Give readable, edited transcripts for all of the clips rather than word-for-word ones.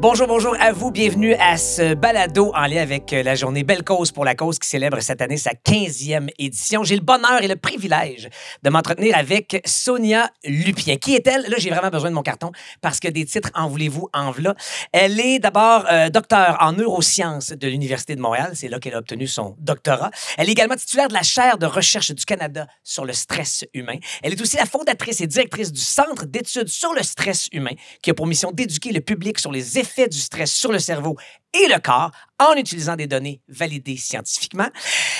Bonjour, bonjour à vous. Bienvenue à ce balado en lien avec la journée Belle Cause pour la cause qui célèbre cette année sa 15e édition. J'ai le bonheur et le privilège de m'entretenir avec Sonia Lupien. Qui est-elle? Là, j'ai vraiment besoin de mon carton parce que des titres, en voulez-vous, en v'là. Elle est d'abord docteure en neurosciences de l'Université de Montréal. C'est là qu'elle a obtenu son doctorat. Elle est également titulaire de la chaire de recherche du Canada sur le stress humain. Elle est aussi la fondatrice et directrice du Centre d'études sur le stress humain qui a pour mission d'éduquer le public sur les effets du stress sur le cerveau et le corps en utilisant des données validées scientifiquement.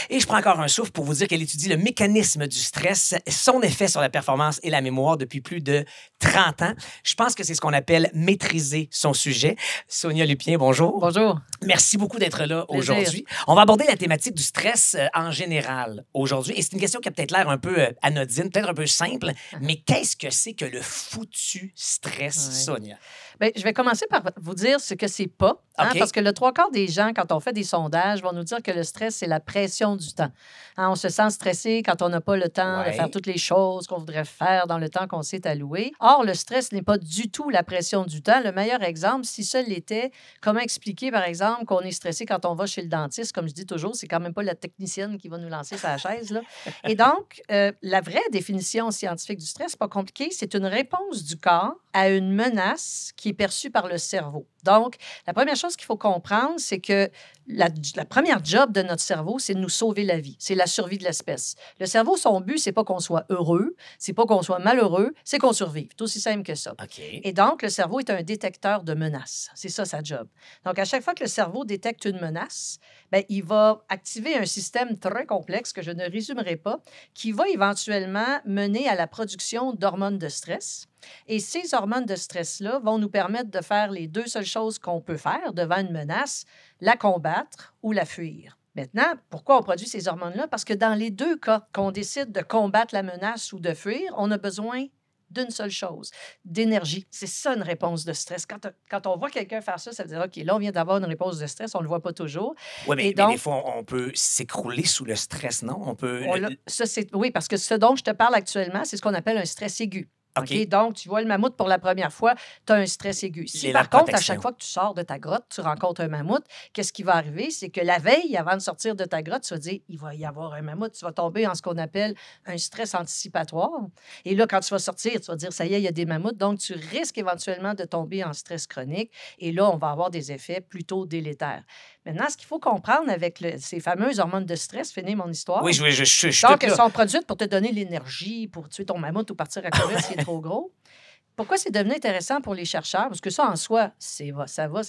Et je prends encore un souffle pour vous dire qu'elle étudie le mécanisme du stress, son effet sur la performance et la mémoire depuis plus de 30 ans. Je pense que c'est ce qu'on appelle maîtriser son sujet. Sonia Lupien, bonjour. Bonjour. Merci beaucoup d'être là aujourd'hui. On va aborder la thématique du stress en général aujourd'hui. Et c'est une question qui a peut-être l'air un peu anodine, peut-être un peu simple, mais qu'est-ce que c'est que le foutu stress, Sonia? Bien, je vais commencer par vous dire ce que c'est pas. OK. Parce que le trois quarts des gens, quand on fait des sondages, vont nous dire que le stress, c'est la pression du temps. On se sent stressé quand on n'a pas le temps de faire toutes les choses qu'on voudrait faire dans le temps qu'on s'est alloué. Or, le stress n'est pas du tout la pression du temps. Le meilleur exemple, si ça l'était, comment expliquer, par exemple, qu'on est stressé quand on va chez le dentiste? Comme je dis toujours, c'est quand même pas la technicienne qui va nous lancer sa chaise, là. Et donc, la vraie définition scientifique du stress, c'est pas compliqué, c'est une réponse du corps à une menace qui est perçue par le cerveau. Donc, la première chose qu'il faut comprendre, c'est que la première job de notre cerveau, c'est de nous sauver la vie. C'est la survie de l'espèce. Le cerveau, son but, c'est pas qu'on soit heureux, c'est pas qu'on soit malheureux, c'est qu'on survive. C'est aussi simple que ça. Okay. Et donc, le cerveau est un détecteur de menaces. C'est ça, sa job. Donc, à chaque fois que le cerveau détecte une menace, bien, il va activer un système très complexe que je ne résumerai pas, qui va éventuellement mener à la production d'hormones de stress. Et ces hormones de stress-là vont nous permettre de faire les deux seules choses qu'on peut faire devant une menace, la combattre ou la fuir. Maintenant, pourquoi on produit ces hormones-là? Parce que dans les deux cas, qu'on décide de combattre la menace ou de fuir, on a besoin d'une seule chose, d'énergie. C'est ça une réponse de stress. Quand on voit quelqu'un faire ça, ça veut dire, OK, là, on vient d'avoir une réponse de stress, on ne le voit pas toujours. Oui, mais donc, des fois, on peut s'écrouler sous le stress, non? On peut... oui, parce que ce dont je te parle actuellement, c'est ce qu'on appelle un stress aigu. OK. Donc, tu vois le mammouth pour la première fois, tu as un stress aigu. Si, par contre, à chaque fois que tu sors de ta grotte, tu rencontres un mammouth, qu'est-ce qui va arriver? C'est que la veille, avant de sortir de ta grotte, tu vas dire, il va y avoir un mammouth. Tu vas tomber en ce qu'on appelle un stress anticipatoire. Et là, quand tu vas sortir, tu vas dire, ça y est, il y a des mammouths. Donc, tu risques éventuellement de tomber en stress chronique. Et là, on va avoir des effets plutôt délétères. Maintenant, ce qu'il faut comprendre avec ces fameuses hormones de stress, finis mon histoire. Oui, je suis donc, elles sont produites pour te donner l'énergie, pour tuer ton mammouth ou partir à courir s'il est trop gros. Pourquoi c'est devenu intéressant pour les chercheurs? Parce que ça, en soi, c'est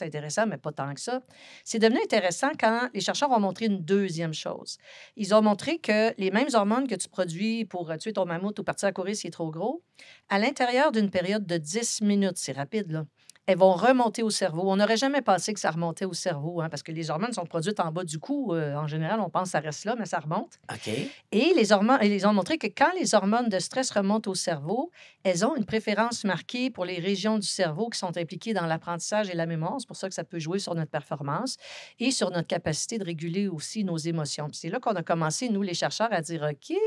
intéressant, mais pas tant que ça. C'est devenu intéressant quand les chercheurs ont montré une deuxième chose. Ils ont montré que les mêmes hormones que tu produis pour tuer ton mammouth ou partir à courir s'il est trop gros, à l'intérieur d'une période de 10 minutes, c'est rapide, là, elles vont remonter au cerveau. On n'aurait jamais pensé que ça remontait au cerveau, parce que les hormones sont produites en bas du cou. En général, on pense que ça reste là, mais ça remonte. OK. Et ils ont montré que quand les hormones de stress remontent au cerveau, elles ont une préférence marquée pour les régions du cerveau qui sont impliquées dans l'apprentissage et la mémoire. C'est pour ça que ça peut jouer sur notre performance et sur notre capacité de réguler aussi nos émotions. Puis c'est là qu'on a commencé, nous, les chercheurs, à dire, OK,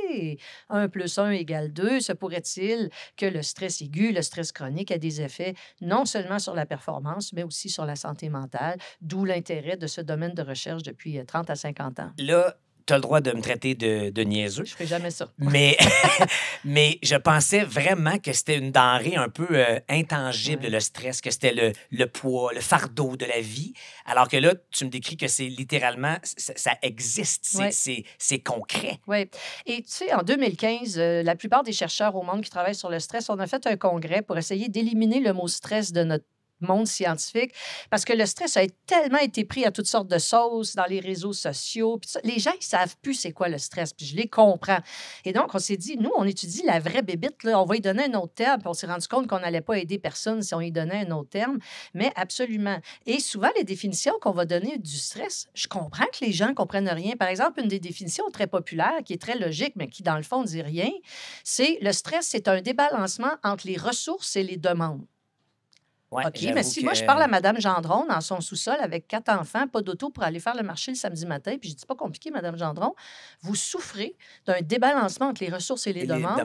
1 + 1 = 2. Se pourrait-il que le stress aigu, le stress chronique ait des effets non seulement sur la performance, mais aussi sur la santé mentale, d'où l'intérêt de ce domaine de recherche depuis 30 à 50 ans. Là, tu as le droit de me traiter de niaiseux. Je ne ferai jamais ça. Mais je pensais vraiment que c'était une denrée un peu intangible, le stress, que c'était le poids, le fardeau de la vie. Alors que là, tu me décris que c'est littéralement, ça existe, c'est concret. Oui. Et tu sais, en 2015, la plupart des chercheurs au monde qui travaillent sur le stress, on a fait un congrès pour essayer d'éliminer le mot stress de notre monde scientifique, parce que le stress a tellement été pris à toutes sortes de sauces dans les réseaux sociaux. Puis les gens, ils savent plus c'est quoi le stress, puis je les comprends. Et donc, on s'est dit, nous, on étudie la vraie bébite, là, on va y donner un autre terme, puis on s'est rendu compte qu'on n'allait pas aider personne si on y donnait un autre terme, mais absolument. Et souvent, les définitions qu'on va donner du stress, je comprends que les gens ne comprennent rien. Par exemple, une des définitions très populaires, qui est très logique, mais qui, dans le fond, ne dit rien, c'est le stress, c'est un débalancement entre les ressources et les demandes. Ouais, OK, mais si moi, je parle à Mme Gendron dans son sous-sol avec 4 enfants, pas d'auto pour aller faire le marché le samedi matin, puis je dis pas compliqué, Mme Gendron, vous souffrez d'un débalancement entre les ressources et les demandes.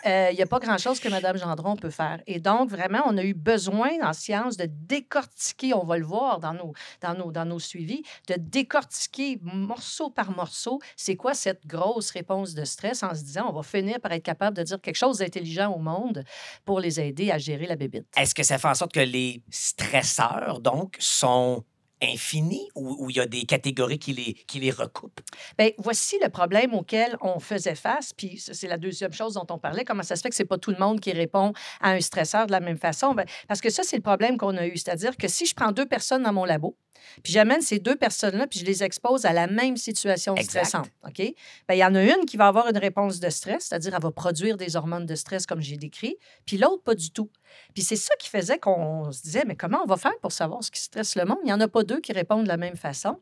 Il n'y a pas grand-chose que Mme Gendron peut faire. Et donc, vraiment, on a eu besoin en sciences de décortiquer, on va le voir dans nos suivis, de décortiquer morceau par morceau, c'est quoi cette grosse réponse de stress en se disant, on va finir par être capable de dire quelque chose d'intelligent au monde pour les aider à gérer la bébite. Est-ce que ça fait en sorte que les stresseurs, donc, sont infinis ou il y a des catégories qui les recoupent? Bien, voici le problème auquel on faisait face, puis c'est la deuxième chose dont on parlait. Comment ça se fait que c'est pas tout le monde qui répond à un stresseur de la même façon? Bien, parce que ça, c'est le problème qu'on a eu. C'est-à-dire que si je prends 2 personnes dans mon labo, puis j'amène ces 2 personnes-là, puis je les expose à la même situation stressante, OK? Bien, il y en a une qui va avoir une réponse de stress, c'est-à-dire elle va produire des hormones de stress, comme j'ai décrit, puis l'autre, pas du tout. Puis c'est ça qui faisait qu'on se disait, mais comment on va faire pour savoir ce qui stresse le monde? Il n'y en a pas 2 qui répondent de la même façon.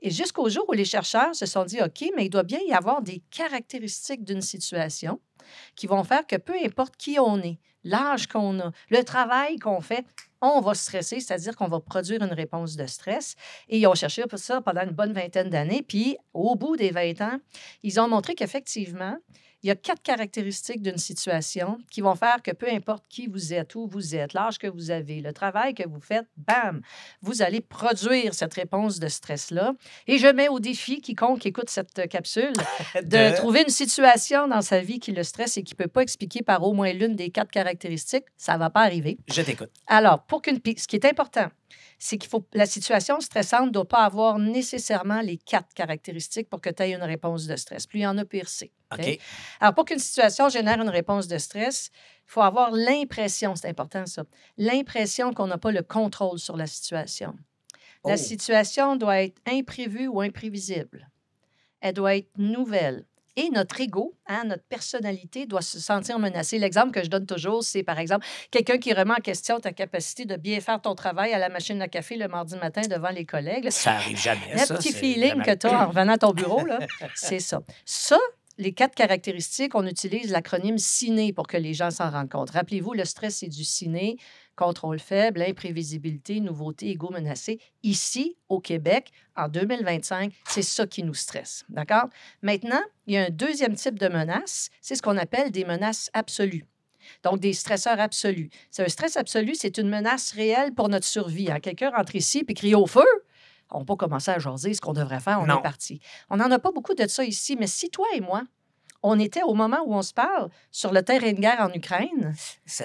Et jusqu'au jour où les chercheurs se sont dit, OK, mais il doit bien y avoir des caractéristiques d'une situation qui vont faire que peu importe qui on est, l'âge qu'on a, le travail qu'on fait, on va stresser, c'est-à-dire qu'on va produire une réponse de stress. Et ils ont cherché pour ça pendant une bonne vingtaine d'années. Puis, au bout des 20 ans, ils ont montré qu'effectivement, il y a 4 caractéristiques d'une situation qui vont faire que peu importe qui vous êtes, où vous êtes, l'âge que vous avez, le travail que vous faites, bam, vous allez produire cette réponse de stress-là. Et je mets au défi quiconque écoute cette capsule de trouver une situation dans sa vie qui le stresse et qui ne peut pas expliquer par au moins l'une des 4 caractéristiques. Ça ne va pas arriver. Je t'écoute. Alors, ce qui est important, c'est la situation stressante ne doit pas avoir nécessairement les 4 caractéristiques pour que tu aies une réponse de stress. Plus il y en a, pire c'est. OK. Alors, pour qu'une situation génère une réponse de stress, il faut avoir l'impression, c'est important ça, l'impression qu'on n'a pas le contrôle sur la situation. La situation doit être imprévue ou imprévisible. Elle doit être nouvelle. Et notre ego, notre personnalité doit se sentir menacée. L'exemple que je donne toujours, c'est par exemple quelqu'un qui remet en question ta capacité de bien faire ton travail à la machine à café le mardi matin devant les collègues. Ça arrive jamais, le petit feeling que tu as en revenant à ton bureau, là, c'est ça. Ça, les 4 caractéristiques, on utilise l'acronyme CINE pour que les gens s'en rendent compte. Rappelez-vous, le stress, c'est du CINE, contrôle faible, imprévisibilité, nouveauté, ego menacé. Ici, au Québec, en 2025, c'est ça qui nous stresse. D'accord? Maintenant, il y a un deuxième type de menace, c'est ce qu'on appelle des menaces absolues. Donc, des stresseurs absolus. C'est un stress absolu, c'est une menace réelle pour notre survie. Quelqu'un rentre ici et crie au feu. On ne peut pas commencer à jaser ce qu'on devrait faire, on est parti. On n'en a pas beaucoup de ça ici, mais si toi et moi, on était au moment où on se parle sur le terrain de guerre en Ukraine,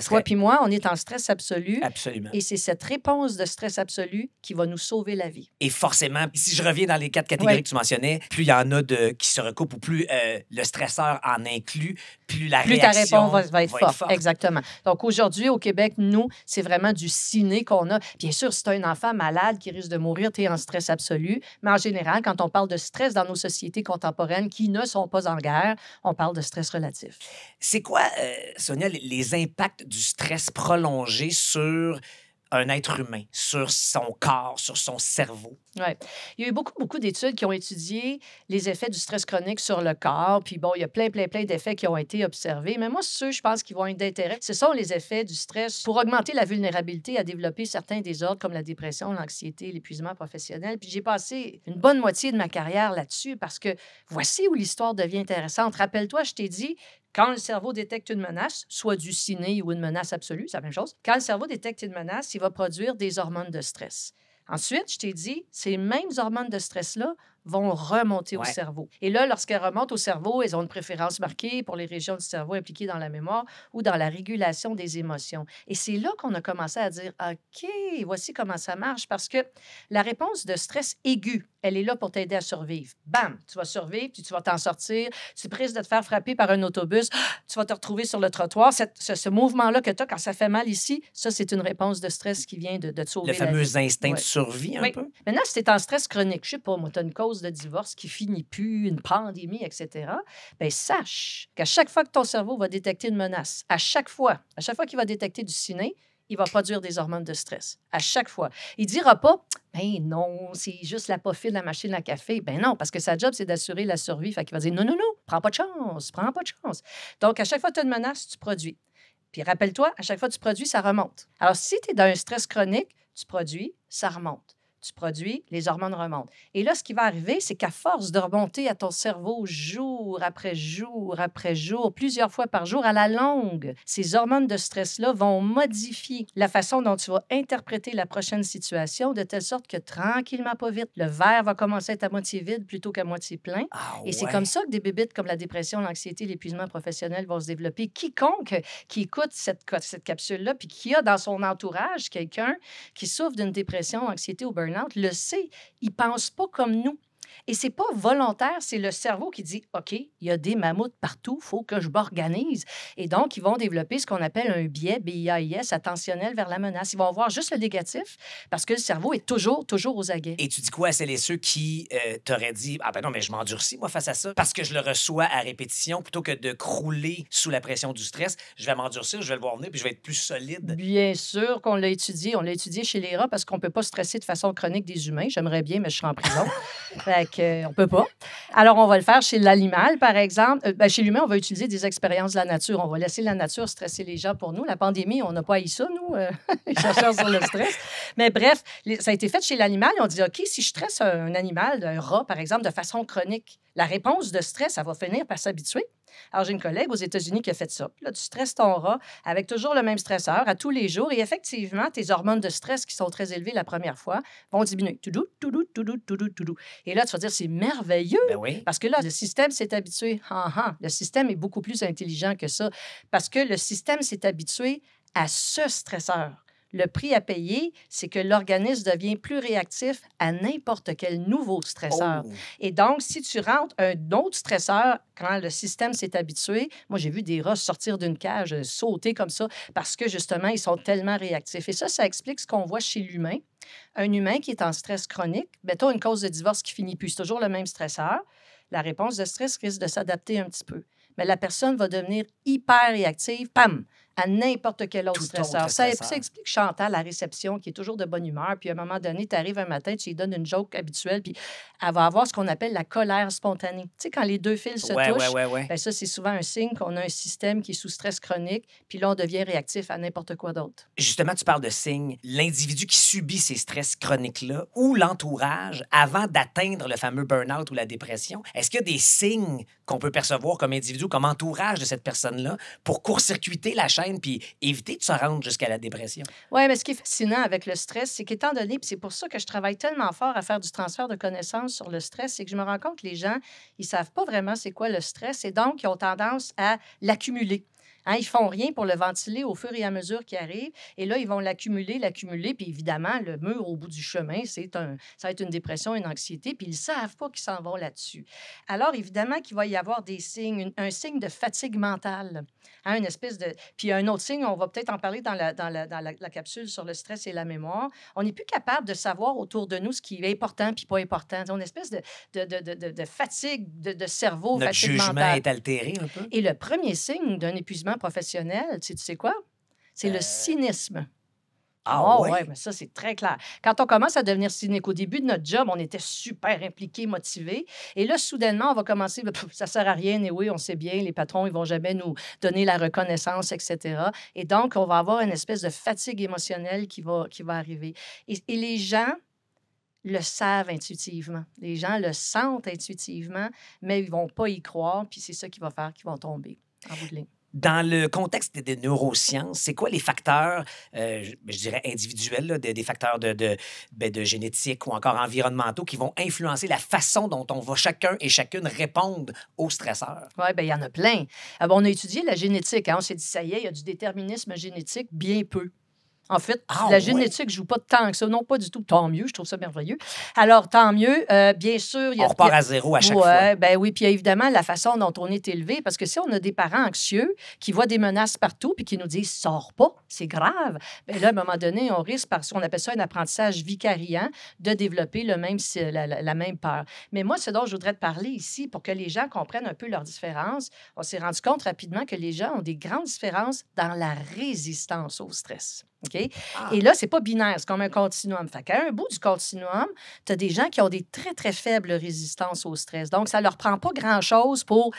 toi puis moi, on est en stress absolu. Absolument. Et c'est cette réponse de stress absolu qui va nous sauver la vie. Et forcément, si je reviens dans les 4 catégories que tu mentionnais, plus il y en a qui se recoupent ou plus le stresseur en inclut, plus la réaction ta réponse va être forte. Exactement. Donc aujourd'hui, au Québec, nous, c'est vraiment du ciné qu'on a. Bien sûr, si tu as un enfant malade qui risque de mourir, tu es en stress absolu. Mais en général, quand on parle de stress dans nos sociétés contemporaines qui ne sont pas en guerre, on parle de stress relatif. C'est quoi, Sonia, les impacts du stress prolongé sur un être humain, sur son corps, sur son cerveau? Oui. Il y a eu beaucoup d'études qui ont étudié les effets du stress chronique sur le corps. Puis bon, il y a plein d'effets qui ont été observés. Mais moi, ceux, je pense, qui vont être d'intérêt, ce sont les effets du stress pour augmenter la vulnérabilité à développer certains désordres comme la dépression, l'anxiété, l'épuisement professionnel. Puis j'ai passé une bonne moitié de ma carrière là-dessus parce que voici où l'histoire devient intéressante. Rappelle-toi, je t'ai dit, quand le cerveau détecte une menace, soit du ciné ou une menace absolue, c'est la même chose. Quand le cerveau détecte une menace, il va produire des hormones de stress. Ensuite, je t'ai dit, ces mêmes hormones de stress-là vont remonter au cerveau. Et là, lorsqu'elles remontent au cerveau, elles ont une préférence marquée pour les régions du cerveau impliquées dans la mémoire ou dans la régulation des émotions. Et c'est là qu'on a commencé à dire, OK, voici comment ça marche, parce que la réponse de stress aiguë, elle est là pour t'aider à survivre. Bam, tu vas survivre, puis tu vas t'en sortir. Tu es prise de te faire frapper par un autobus, tu vas te retrouver sur le trottoir. Ce mouvement-là que tu as quand ça fait mal ici, ça, c'est une réponse de stress qui vient de te sauver. Le fameux instinct de survie, un peu. Maintenant, si tu es en stress chronique, je sais pas, moi, tu as une cause de divorce qui finit plus, une pandémie, etc., bien, sache qu'à chaque fois que ton cerveau va détecter une menace, à chaque fois qu'il va détecter du ciné, il va produire des hormones de stress. À chaque fois. Il ne dira pas, ben non, c'est juste la peaufiline de la machine à café. Ben non, parce que sa job, c'est d'assurer la survie. Fait qu'il va dire, non, prends pas de chance. Donc, à chaque fois que tu as une menace, tu produis. Puis rappelle-toi, à chaque fois que tu produis, ça remonte. Alors, si tu es dans un stress chronique, tu produis, ça remonte. Tu produis, les hormones remontent. Et là, ce qui va arriver, c'est qu'à force de remonter à ton cerveau jour après jour après jour, plusieurs fois par jour, à la longue, ces hormones de stress-là vont modifier la façon dont tu vas interpréter la prochaine situation de telle sorte que tranquillement, pas vite, le verre va commencer à être à moitié vide plutôt qu'à moitié plein. Et c'est comme ça que des bébites comme la dépression, l'anxiété, l'épuisement professionnel vont se développer. Quiconque qui écoute cette capsule-là puis qui a dans son entourage quelqu'un qui souffre d'une dépression, anxiété ou burn-out, le sait, ils ne pensent pas comme nous. Et c'est pas volontaire, c'est le cerveau qui dit « OK, il y a des mammouths partout, il faut que je m'organise. » Et donc, ils vont développer ce qu'on appelle un biais, BIAS, attentionnel vers la menace. Ils vont voir juste le négatif parce que le cerveau est toujours aux aguets. Et tu dis quoi à celles et ceux qui t'auraient dit « Ah ben non, mais je m'endurcis, moi, face à ça, parce que je le reçois à répétition, plutôt que de crouler sous la pression du stress, je vais m'endurcir, je vais le voir venir, puis je vais être plus solide. » Bien sûr qu'on l'a étudié. On l'a étudié chez les rats parce qu'on ne peut pas stresser de façon chronique des humains. J'aimerais bien, mais je serais en prison. On peut pas. Alors, on va le faire chez l'animal, par exemple. Chez l'humain, on va utiliser des expériences de la nature. On va laisser la nature stresser les gens pour nous. La pandémie, on n'a pas haï ça, nous, les chercheurs sur le stress. Mais bref, ça a été fait chez l'animal. Et on dit, OK, si je stresse un animal, un rat, par exemple, de façon chronique, la réponse de stress, ça va finir par s'habituer. Alors, j'ai une collègue aux États-Unis qui a fait ça. Là, tu stresses ton rat avec toujours le même stresseur à tous les jours. Et effectivement, tes hormones de stress qui sont très élevées la première fois vont diminuer. Toudou, toudou, toudou, toudou, toudou. Et là, tu vas dire, c'est merveilleux. Ben oui. Parce que là, le système s'est habitué. Le système est beaucoup plus intelligent que ça. Parce que le système s'est habitué à ce stresseur. Le prix à payer, c'est que l'organisme devient plus réactif à n'importe quel nouveau stresseur. Oh. Et donc, si tu rentres un autre stresseur quand le système s'est habitué, moi, j'ai vu des rats sortir d'une cage, sauter comme ça, parce que justement, ils sont tellement réactifs. Et ça explique ce qu'on voit chez l'humain. Un humain qui est en stress chronique, mettons une cause de divorce qui finit plus, c'est toujours le même stresseur. La réponse de stress risque de s'adapter un petit peu. Mais la personne va devenir hyper réactive, pam, à n'importe quel autre stresseur. Ça explique Chantal, la réception, qui est toujours de bonne humeur. Puis à un moment donné, tu arrives un matin, tu lui donnes une joke habituelle, puis elle va avoir ce qu'on appelle la colère spontanée. Tu sais, quand les deux fils se touchent, bien, ça, c'est souvent un signe qu'on a un système qui est sous stress chronique, puis là, on devient réactif à n'importe quoi d'autre. Justement, tu parles de signes. L'individu qui subit ces stress chroniques-là ou l'entourage, avant d'atteindre le fameux burn-out ou la dépression, est-ce qu'il y a des signes qu'on peut percevoir comme individu, comme entourage de cette personne-là, pour court-circuiter la chaîne puis éviter de se rendre jusqu'à la dépression? Oui, mais ce qui est fascinant avec le stress, c'est qu'étant donné, puis c'est pour ça que je travaille tellement fort à faire du transfert de connaissances sur le stress, c'est que je me rends compte que les gens, ils savent pas vraiment c'est quoi le stress et donc ils ont tendance à l'accumuler. Ils font rien pour le ventiler au fur et à mesure qu'il arrive. Et là, ils vont l'accumuler. Puis évidemment, le mur au bout du chemin, ça va être une dépression, une anxiété. Puis ils ne savent pas qu'ils s'en vont là-dessus. Alors, évidemment qu'il va y avoir des signes, un signe de fatigue mentale. Une espèce de... Puis un autre signe, on va peut-être en parler dans la capsule sur le stress et la mémoire. On n'est plus capable de savoir autour de nous ce qui est important puis pas important. On a une espèce de fatigue de cerveau, Notre fatigue jugement mentale. est altéré un peu. Et le premier signe d'un épuisement professionnel, tu sais quoi? C'est le cynisme. Ouais, mais ça, c'est très clair. Quand on commence à devenir cynique, au début de notre job, on était super impliqués, motivés. Et là, soudainement, on va commencer, ça sert à rien, et oui, on sait bien, les patrons, ils vont jamais nous donner la reconnaissance, etc. Et donc, on va avoir une espèce de fatigue émotionnelle qui va arriver. Et les gens le savent intuitivement. Les gens le sentent intuitivement, mais ils ne vont pas y croire, puis c'est ça qui va faire qu'ils vont tomber en bout de ligne. Dans le contexte des neurosciences, c'est quoi les facteurs, je dirais individuels, là, des facteurs de génétique ou encore environnementaux qui vont influencer la façon dont on va chacun et chacune répondre aux stresseurs? Oui, bien, il y en a plein. On a étudié la génétique. On s'est dit, ça y est, il y a du déterminisme génétique, bien peu. En fait, la génétique ne joue pas tant que ça. Non, pas du tout. Tant mieux, je trouve ça merveilleux. Alors, tant mieux. Bien sûr... On repart à zéro à chaque fois. Ben oui, puis évidemment, la façon dont on est élevé, parce que si on a des parents anxieux qui voient des menaces partout puis qui nous disent « sors pas, c'est grave », bien là, à un moment donné, on risque, parce qu'on appelle ça un apprentissage vicariant, de développer la même peur. Mais moi, ce dont je voudrais te parler ici, pour que les gens comprennent un peu leurs différences, on s'est rendu compte rapidement que les gens ont des grandes différences dans la résistance au stress. OK? Et là, c'est pas binaire, c'est comme un continuum. Fait qu'à un bout du continuum, tu as des gens qui ont des très, très faibles résistances au stress. Donc, ça leur prend pas grand-chose pour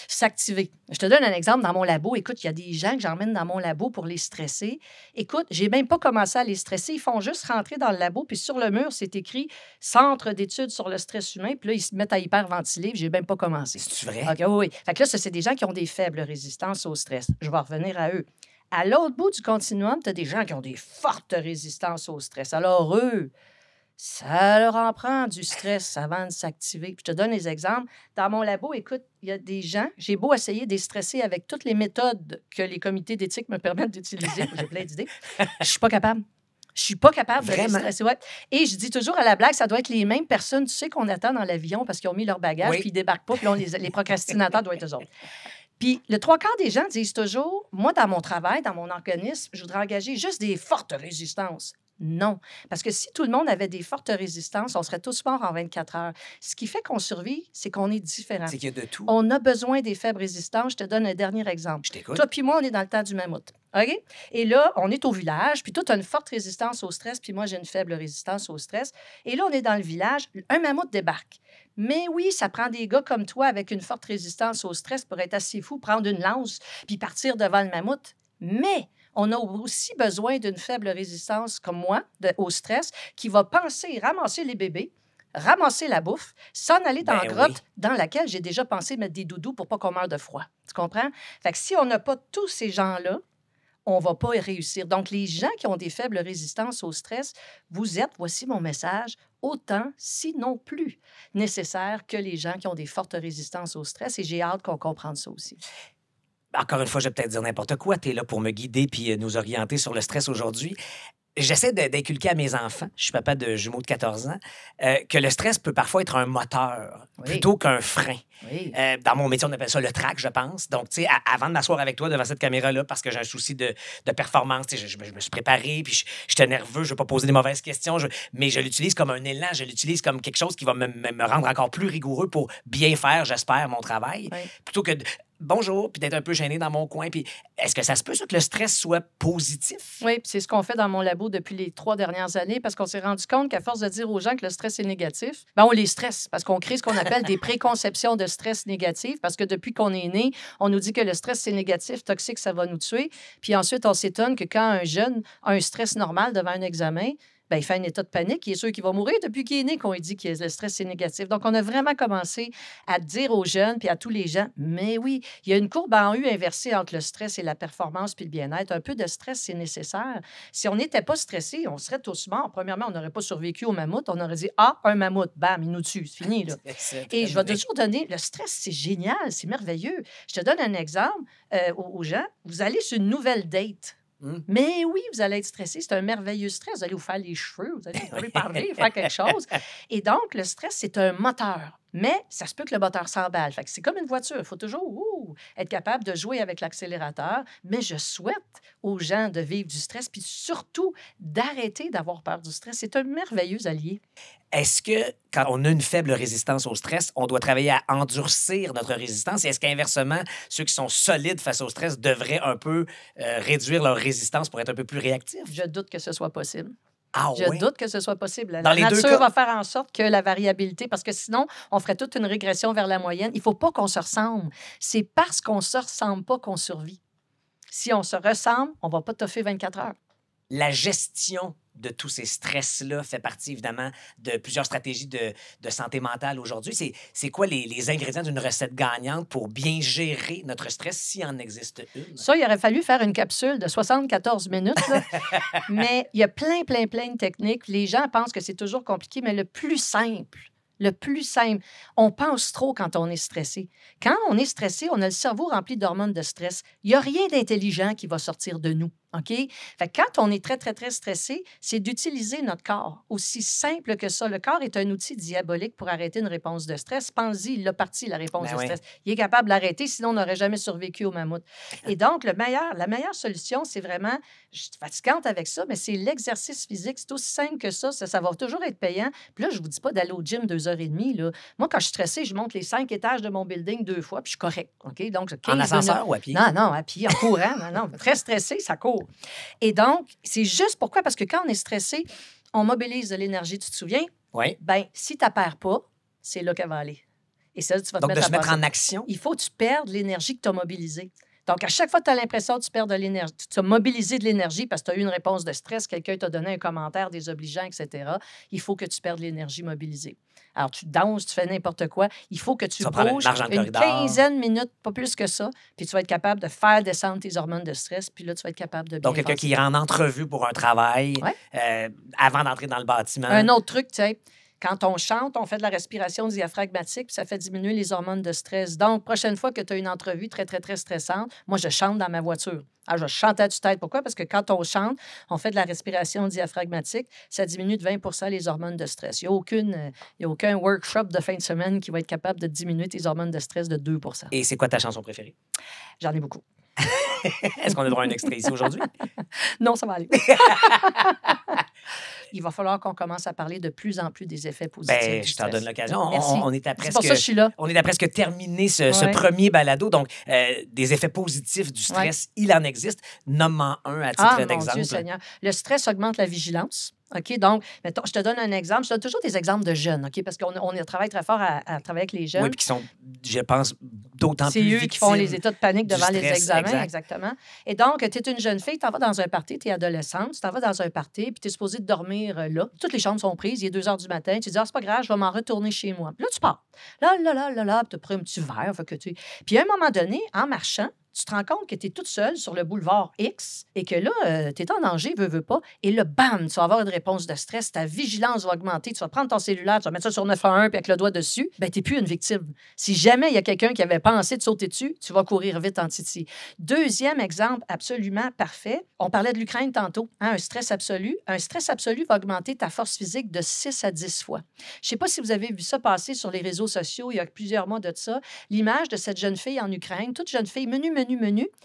s'activer. Je te donne un exemple dans mon labo. Écoute, il y a des gens que j'emmène dans mon labo pour les stresser. Écoute, j'ai même pas commencé à les stresser. Ils font juste rentrer dans le labo, puis sur le mur, c'est écrit « Centre d'études sur le stress humain », puis là, ils se mettent à hyperventiler, puis j'ai même pas commencé. C'est vrai? OK, oui. Fait que là, ça, c'est des gens qui ont des faibles résistances au stress. Je vais revenir à eux. À l'autre bout du continuum, tu as des gens qui ont des fortes résistances au stress. Alors, eux, ça leur en prend du stress avant de s'activer. Puis je te donne les exemples. Dans mon labo, écoute, il y a des gens, j'ai beau essayer de les stresser avec toutes les méthodes que les comités d'éthique me permettent d'utiliser, j'ai plein d'idées, je suis pas capable. Je suis pas capable de les stresser. Ouais. Et je dis toujours à la blague, ça doit être les mêmes personnes, tu sais, qu'on attend dans l'avion parce qu'ils ont mis leur bagage, puis ils débarquent pas, puis là, les procrastinateurs doivent être eux autres. Puis le trois quarts des gens disent toujours, moi, dans mon travail, dans mon organisme, je voudrais engager juste des fortes résistances. Non. Parce que si tout le monde avait des fortes résistances, on serait tous morts en 24 heures. Ce qui fait qu'on survit, c'est qu'on est différent. C'est qu'il y a de tout. On a besoin des faibles résistances. Je te donne un dernier exemple. Je t'écoute. Toi puis moi, on est dans le temps du mammouth. OK? Et là, on est au village, puis toi, tu as une forte résistance au stress, puis moi, j'ai une faible résistance au stress. Et là, on est dans le village, un mammouth débarque. Mais oui, ça prend des gars comme toi avec une forte résistance au stress pour être assez fou, prendre une lance, puis partir devant le mammouth. Mais on a aussi besoin d'une faible résistance comme moi au stress qui va penser ramasser les bébés, ramasser la bouffe, s'en aller dans la grotte dans laquelle j'ai déjà pensé mettre des doudous pour pas qu'on meure de froid. Tu comprends? Fait que si on n'a pas tous ces gens-là, on va pas réussir. Donc, les gens qui ont des faibles résistances au stress, vous êtes, voici mon message, autant, sinon plus, nécessaire que les gens qui ont des fortes résistances au stress. Et j'ai hâte qu'on comprenne ça aussi. Encore une fois, je vais peut-être dire n'importe quoi. Tu es là pour me guider puis nous orienter sur le stress aujourd'hui. J'essaie d'inculquer à mes enfants, je suis papa de jumeaux de 14 ans, que le stress peut parfois être un moteur plutôt qu'un frein. Oui. Dans mon métier, on appelle ça le trac, je pense. Donc, tu sais, avant de m'asseoir avec toi devant cette caméra-là, parce que j'ai un souci de performance, je me suis préparé, puis je suis nerveux, je ne veux pas poser des mauvaises questions, mais je l'utilise comme un élan, je l'utilise comme quelque chose qui va me rendre encore plus rigoureux pour bien faire, j'espère, mon travail, plutôt que bonjour, puis d'être un peu gêné dans mon coin. Puis est-ce que ça se peut, ça, que le stress soit positif? Oui, puis c'est ce qu'on fait dans mon labo depuis les 3 dernières années parce qu'on s'est rendu compte qu'à force de dire aux gens que le stress est négatif, ben on les stresse parce qu'on crée ce qu'on appelle des préconceptions de stress négatif parce que depuis qu'on est né, on nous dit que le stress, c'est négatif, toxique, ça va nous tuer. Puis ensuite, on s'étonne que quand un jeune a un stress normal devant un examen, ben, il fait un état de panique. Il est sûr qu'il va mourir depuis qu'il est né qu'on lui dit que le stress, c'est négatif. Donc, on a vraiment commencé à dire aux jeunes puis à tous les gens, mais oui, il y a une courbe en U inversée entre le stress et la performance puis le bien-être. Un peu de stress, c'est nécessaire. Si on n'était pas stressé, on serait tous morts. Premièrement, on n'aurait pas survécu au mammouth. On aurait dit, ah, un mammouth, bam, il nous tue. C'est fini, là. Et je vais toujours donner, le stress, c'est génial, c'est merveilleux. Je te donne un exemple aux gens. Vous allez sur une nouvelle date. Mais oui, vous allez être stressé. C'est un merveilleux stress. Vous allez vous faire les cheveux, vous allez parler, faire quelque chose. Et donc, le stress, c'est un moteur. Mais ça se peut que le moteur s'emballe. Fait que c'est comme une voiture. Il faut toujours être capable de jouer avec l'accélérateur. Mais je souhaite aux gens de vivre du stress, puis surtout d'arrêter d'avoir peur du stress. C'est un merveilleux allié. Est-ce que, quand on a une faible résistance au stress, on doit travailler à endurcir notre résistance? Et est-ce qu'inversement, ceux qui sont solides face au stress devraient un peu réduire leur résistance pour être un peu plus réactifs? Je doute que ce soit possible. Je doute que ce soit possible. La Dans les nature deux cas... va faire en sorte que la variabilité, parce que sinon, on ferait toute une régression vers la moyenne. Il ne faut pas qu'on se ressemble. C'est parce qu'on ne se ressemble pas qu'on survit. Si on se ressemble, on ne va pas toffer 24 heures. La gestion de tous ces stress-là fait partie, évidemment, de plusieurs stratégies de santé mentale aujourd'hui. C'est quoi les ingrédients d'une recette gagnante pour bien gérer notre stress, s'il en existe une? Ça, il aurait fallu faire une capsule de 74 minutes. Là. Mais il y a plein de techniques. Les gens pensent que c'est toujours compliqué, mais le plus simple, on pense trop quand on est stressé. Quand on est stressé, on a le cerveau rempli d'hormones de stress. Il n'y a rien d'intelligent qui va sortir de nous. OK? Fait que quand on est très stressé, c'est d'utiliser notre corps. Aussi simple que ça. Le corps est un outil diabolique pour arrêter une réponse de stress. Pense-y, il a parti, la réponse de stress. Il est capable de l'arrêter, sinon on n'aurait jamais survécu au mammouth. Et donc, la meilleure solution, c'est vraiment, je suis fatigante avec ça, mais c'est l'exercice physique. C'est aussi simple que ça. Ça va toujours être payant. Puis là, je ne vous dis pas d'aller au gym 2h30. Là. Moi, quand je suis stressée, je monte les 5 étages de mon building 2 fois, puis je suis correct. OK? Donc, 15 en ascenseur minutes. ou à pied? Non, à pied, en courant. Non, très stressé, ça court. cerveau. Et donc, c'est juste pourquoi? Parce que quand on est stressé, on mobilise de l'énergie, tu te souviens? Oui. Bien, si tu ne perds pas, c'est là qu'elle va aller. Et ça, tu vas te Donc, mettre de à se mettre passer. en action. Il faut que tu perdes l'énergie que tu as mobilisée. Donc, à chaque fois que tu as l'impression que tu perds de l'énergie, tu as mobilisé de l'énergie parce que tu as eu une réponse de stress, quelqu'un t'a donné un commentaire désobligeant, etc., il faut que tu perdes l'énergie mobilisée. Alors, tu danses, tu fais n'importe quoi. Il faut que tu bouges une quinzaine de minutes, pas plus que ça, puis tu vas être capable de faire descendre tes hormones de stress, puis là, tu vas être capable de bien Donc, quelqu'un qui est en entrevue pour un travail avant d'entrer dans le bâtiment. Un autre truc, tu sais, quand on chante, on fait de la respiration diaphragmatique, puis ça fait diminuer les hormones de stress. Donc, prochaine fois que tu as une entrevue très, très, très stressante, moi, je chante dans ma voiture. Alors, je chante à tue-tête. Pourquoi? Parce que quand on chante, on fait de la respiration diaphragmatique, ça diminue de 20 les hormones de stress. Il n'y a aucun workshop de fin de semaine qui va être capable de diminuer tes hormones de stress de 2 Et c'est quoi ta chanson préférée? J'en ai beaucoup. Est-ce qu'on a droit à un extrait ici aujourd'hui? Non, ça va aller. Il va falloir qu'on commence à parler de plus en plus des effets positifs. Ben, je t'en donne l'occasion. On est à presque, c'est pour ça que je suis là. On est à presque terminer ce premier balado. Donc, des effets positifs du stress, il en existe. Nomme-en un à titre d'exemple. Mon Dieu Seigneur. Le stress augmente la vigilance. OK? Donc, mettons, je te donne un exemple. Je donne toujours des exemples de jeunes, OK? Parce qu'on travaille très fort à travailler avec les jeunes. Oui, puis qui sont, je pense, d'autant plus victimes. C'est eux qui font les états de panique devant stress, les examens, exactement. Et donc, tu es une jeune fille, tu t'en vas dans un party, tu es adolescente, tu t'en vas dans un party, puis tu es supposée de dormir là. Toutes les chambres sont prises, il est 2 h du matin. Tu dis, c'est pas grave, je vais m'en retourner chez moi. Puis là, tu pars. Là, tu as pris un petit verre. Puis à un moment donné, en marchant, tu te rends compte que tu es toute seule sur le boulevard X et que là, tu es en danger, veux pas. Et là, bam, tu vas avoir une réponse de stress, ta vigilance va augmenter, tu vas prendre ton cellulaire, tu vas mettre ça sur 911 puis avec le doigt dessus, ben tu n'es plus une victime. Si jamais il y a quelqu'un qui avait pensé de sauter dessus, tu vas courir vite en titi. Deuxième exemple absolument parfait, on parlait de l'Ukraine tantôt, hein, un stress absolu. Un stress absolu va augmenter ta force physique de 6 à 10 fois. Je ne sais pas si vous avez vu ça passer sur les réseaux sociaux, il y a plusieurs mois de ça, l'image de cette jeune fille en Ukraine, toute jeune fille, menu,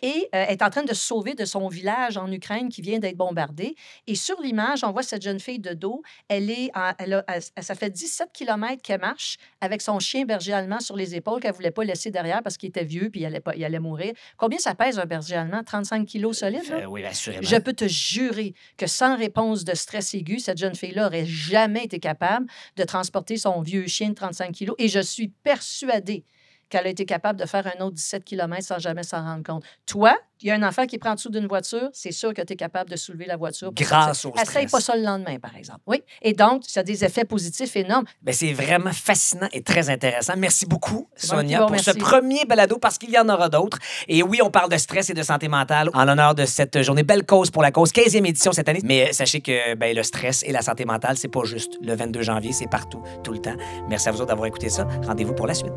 et est en train de se sauver de son village en Ukraine qui vient d'être bombardé. Et sur l'image, on voit cette jeune fille de dos. Ça fait 17 km qu'elle marche avec son chien berger allemand sur les épaules qu'elle ne voulait pas laisser derrière parce qu'il était vieux puis il allait mourir. Combien ça pèse un berger allemand? 35 kilos solide? Oui, assurément. Je peux te jurer que sans réponse de stress aigu, cette jeune fille-là n'aurait jamais été capable de transporter son vieux chien de 35 kilos. Et je suis persuadée qu'elle a été capable de faire un autre 17 km sans jamais s'en rendre compte. Toi, il y a un enfant qui prend en dessous d'une voiture, c'est sûr que tu es capable de soulever la voiture. Grâce au stress. Essaye pas ça le lendemain, par exemple. Oui. Et donc, ça a des effets positifs énormes. Bien, c'est vraiment fascinant et très intéressant. Merci beaucoup, Sonia, pour merci. ce premier balado, parce qu'il y en aura d'autres. Et oui, on parle de stress et de santé mentale en l'honneur de cette journée Belle Cause pour la cause, 15e édition cette année. Mais sachez que le stress et la santé mentale, c'est pas juste le 22 janvier, c'est partout, tout le temps. Merci à vous autres d'avoir écouté ça. Rendez-vous pour la suite.